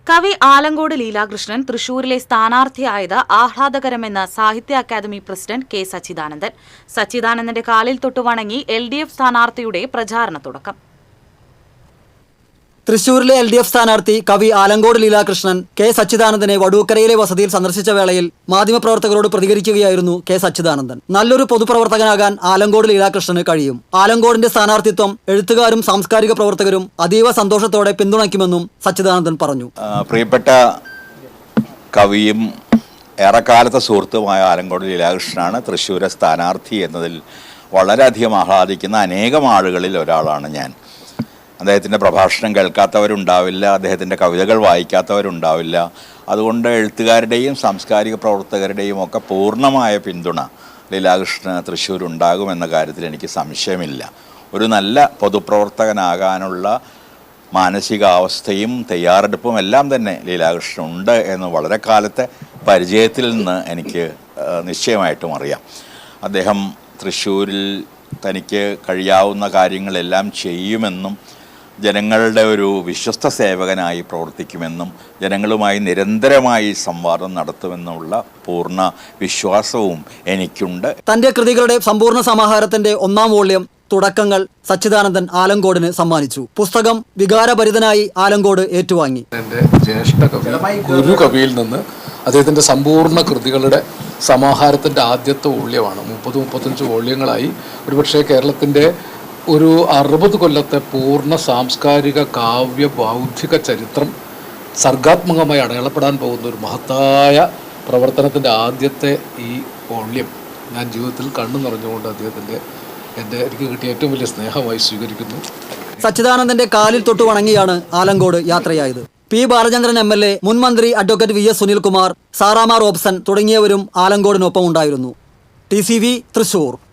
കവി ആലങ്കോട് ലീലാകൃഷ്ണൻ തൃശൂരിലെ സ്ഥാനാർത്ഥിയായത് ആഹ്ലാദകരമെന്ന് സാഹിത്യ അക്കാദമി പ്രസിഡന്റ് കെ സച്ചിദാനന്ദൻ. സച്ചിദാനന്ദന്റെ കാലിൽ തൊട്ടു വണങ്ങി LDF സ്ഥാനാർത്ഥിയുടെ പ്രചാരണ തുടക്കം. തൃശൂരിലെ LDF സ്ഥാനാർത്ഥി കവി ആലങ്കോട് ലീലാകൃഷ്ണൻ കെ സച്ചിദാനന്ദനെ വടൂക്കരയിലെ വസതിയിൽ സന്ദർശിച്ച വേളയിൽ മാധ്യമപ്രവർത്തകരോട് പ്രതികരിക്കുകയായിരുന്നു കെ സച്ചിദാനന്ദൻ. നല്ലൊരു പൊതുപ്രവർത്തകനാകാൻ ആലങ്കോട് ലീലാകൃഷ്ണന് കഴിയും. ആലങ്കോടിന്റെ സ്ഥാനാർത്ഥിത്വം എഴുത്തുകാരും സാംസ്കാരിക പ്രവർത്തകരും അതീവ സന്തോഷത്തോടെ പിന്തുണയ്ക്കുമെന്നും സച്ചിദാനന്ദൻ പറഞ്ഞു. പ്രിയപ്പെട്ട കവിയും ഏറെക്കാലത്തെ സുഹൃത്തുമായ ആലങ്കോട് ലീലാകൃഷ്ണനാണ് തൃശ്ശൂരെ സ്ഥാനാർത്ഥി എന്നതിൽ വളരെയധികം ആഹ്ലാദിക്കുന്ന അനേകം ആളുകളിൽ ഒരാളാണ് ഞാൻ. അദ്ദേഹത്തിൻ്റെ പ്രഭാഷണം കേൾക്കാത്തവരുണ്ടാവില്ല, അദ്ദേഹത്തിൻ്റെ കവിതകൾ വായിക്കാത്തവരുണ്ടാവില്ല. അതുകൊണ്ട് എഴുത്തുകാരുടെയും സാംസ്കാരിക പ്രവർത്തകരുടെയും ഒക്കെ പൂർണ്ണമായ പിന്തുണ ലീലാകൃഷ്ണന് തൃശ്ശൂരുണ്ടാകുമെന്ന കാര്യത്തിൽ എനിക്ക് സംശയമില്ല. ഒരു നല്ല പൊതുപ്രവർത്തകനാകാനുള്ള മാനസികാവസ്ഥയും തയ്യാറെടുപ്പും എല്ലാം തന്നെ ലീലാകൃഷ്ണൻ ഉണ്ട് എന്ന് വളരെ കാലത്തെ പരിചയത്തിൽ നിന്ന് എനിക്ക് നിശ്ചയമായിട്ടും അറിയാം. അദ്ദേഹം തൃശ്ശൂരിൽ തനിക്ക് കഴിയാവുന്ന കാര്യങ്ങളെല്ലാം ചെയ്യുമെന്നും ജനങ്ങളുടെ ഒരു വിശ്വസ്ത സേവകനായി പ്രവർത്തിക്കുമെന്നും ജനങ്ങളുമായി നിരന്തരമായി സംവാദം നടത്തുമെന്നുള്ള പൂർണ്ണ വിശ്വാസവും എനിക്കുണ്ട്. തന്റെ കൃതികളുടെ സമ്പൂർണ്ണ സമാഹാരത്തിന്റെ 1ാം വോള്യം തുടക്കങ്ങൾ സച്ചിദാനന്ദൻ ആലങ്കോടിന് സമ്മാനിച്ചു. പുസ്തകം വികാരഭരിതനായി ആലങ്കോട് ഏറ്റുവാങ്ങി. എൻ്റെ ജ്യേഷ്ഠ കവി ഗുരു കവിയിൽ നിന്ന് അദ്ദേഹത്തിൻ്റെ സമ്പൂർണ്ണ കൃതികളുടെ സമാഹാരത്തിൻ്റെ ആദ്യത്തെ വോള്യമാണ്. 30-35 വോള്യങ്ങളായി ഒരുപക്ഷെ കേരളത്തിൻ്റെ ഒരു 60 കൊല്ലത്തെ പൂർണ്ണ സാംസ്കാരിക കാവ്യ ബൗദ്ധിക ചരിത്രം സർഗാത്മകമായി അടയാളപ്പെടാൻ പോകുന്ന ഒരു മഹത്തായ പ്രവർത്തനത്തിൻ്റെ ആദ്യത്തെ ഈ വോള്യം ഞാൻ ജീവിതത്തിൽ കണ്ണു നിറഞ്ഞുകൊണ്ട് എനിക്ക് കിട്ടിയ ഏറ്റവും വലിയ സ്നേഹമായി സ്വീകരിക്കുന്നു. സച്ചിദാനന്ദന്റെ കാലിൽ തൊട്ടു വണങ്ങിയാണ് ആലങ്കോട് യാത്രയായത്. പി ബാലചന്ദ്രൻ MLA, മുൻ മന്ത്രി അഡ്വക്കേറ്റ് VS സുനിൽകുമാർ, സാറാമാർ റോബ്സൺ തുടങ്ങിയവരും ആലങ്കോടിനൊപ്പം ഉണ്ടായിരുന്നു. TCV തൃശൂർ.